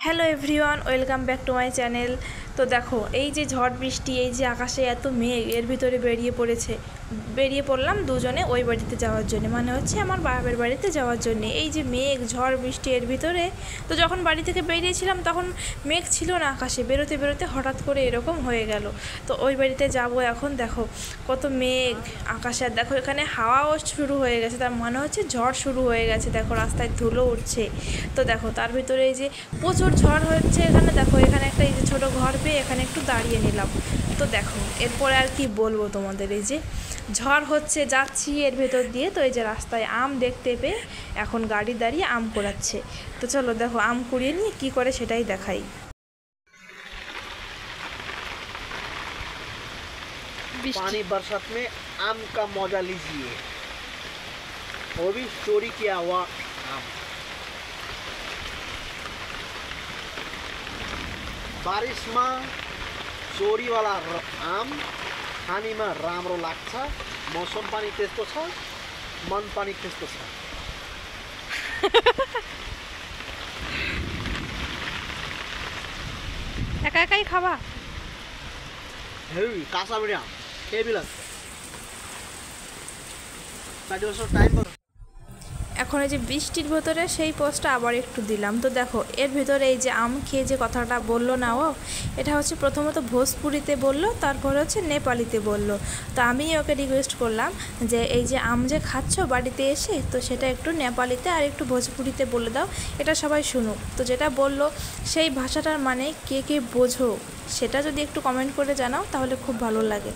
Hello everyone, welcome back to my channel. তো দেখো, এই যে ঝড় বৃষ্টি, এই যে আকাশে এত মেঘ, এর ভিতরে বেরিয়ে পড়লাম দুজনে ওই বাড়িতে যাওয়ার জন্য, মানে হচ্ছে আমার বাপের বাড়িতে যাওয়ার জন্য। এই যে মেঘ, ঝড় বৃষ্টি এর ভিতরে, তো যখন বাড়ি থেকে বেরিয়েছিলাম তখন মেঘ ছিল না আকাশে, বেরোতে বেরোতে হঠাৎ করে এরকম হয়ে গেল। তো ওই বাড়িতে যাব এখন। দেখো কত মেঘ আকাশে, আর দেখো এখানে হাওয়াও শুরু হয়ে গেছে, তার মানে হচ্ছে ঝড় শুরু হয়ে গেছে। দেখো রাস্তায় ধুলো উঠছে। তো দেখো তার ভিতরে এই যে প্রচুর ঝড় হচ্ছে এখানে। দেখো এখানে একটা এই যে ছোটো ঘর পেয়ে এখানে একটু দাঁড়িয়ে নিলাম। তো দেখো এরপরে আর কি বলবো তোমাদের, এই যে ঝড় হচ্ছে, যাচ্ছি এর ভেতর দিয়ে। তো এই যে রাস্তায় আম দেখতে পেয়ে এখন গাড়ি দাঁড়িয়ে আম কুড়াচ্ছে। তো চলো দেখো আম কুড়িয়ে নিয়ে কী করে সেটাই দেখাই। पानी बरसात में आम का मजा लीजिए, वो भी चोरी किया हुआ आम। बारिश में चोरी वाला आम खाने में राम्रो लाग्छ। मौसम पनि त्यस्तो छ, मन पनि त्यस्तो छ। একা একাই খাবা? হেভি কাঁচা মিডিয়া হেভি লাগে। 5 বছর টাইম পর এখন এই যে বৃষ্টির ভেতরে সেই পোস্টটা আবার একটু দিলাম। তো দেখো এর ভেতরে এই যে আম খেয়ে যে কথাটা বললো না, ও এটা হচ্ছে প্রথমত ভোজপুরিতে বললো, তারপর হচ্ছে নেপালিতে বললো। তো আমি ওকে রিকোয়েস্ট করলাম যে এই যে আম যে খাচ্ছ বাড়িতে এসে, তো সেটা একটু নেপালিতে আর একটু ভোজপুরিতে বলে দাও, এটা সবাই শুনুক। তো যেটা বললো সেই ভাষাটার মানে কে কে বোঝো সেটা যদি একটু কমেন্ট করে জানাও তাহলে খুব ভালো লাগে।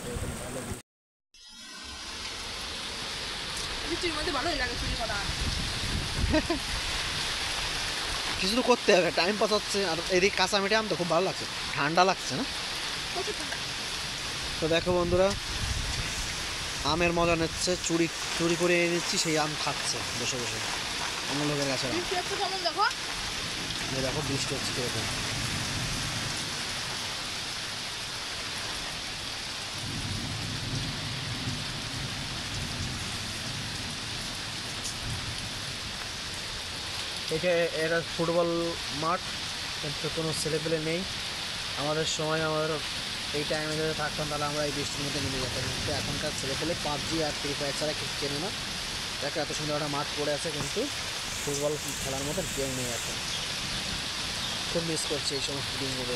কিছু তো করতে হবে, টাইম পাস হচ্ছে। আর এদিকে কাঁচা মিঠে আম তো খুব ভালো লাগছে, ঠান্ডা লাগছে না? তো দেখো বন্ধুরা, আমের মজা নিচ্ছে, চুরি চুরি করে এনে নিচ্ছি, সেই আম খাচ্ছে বসে বসে অন্য লোকের কাছে। দেখো বৃষ্টি হচ্ছে কিরকম। এটা ফুটবল মাঠ, কিন্তু কোনো ছেলেপেলে নেই। আমাদের সময় আমাদের এই টাইমে যদি থাকতাম তাহলে আমরা এই বৃষ্টির মধ্যে মিলে যেতাম, কিন্তু এখনকার ছেলেপেলে পাবজি আর ফ্রি ফায়ার ছাড়া কিছু চেনে না। দেখো এত সুন্দর একটা মাঠ পড়ে আছে, কিন্তু ফুটবল খেলার মতো কেউ নেই এখন। খুব মিস করছি এই সমস্ত দিনগুলো।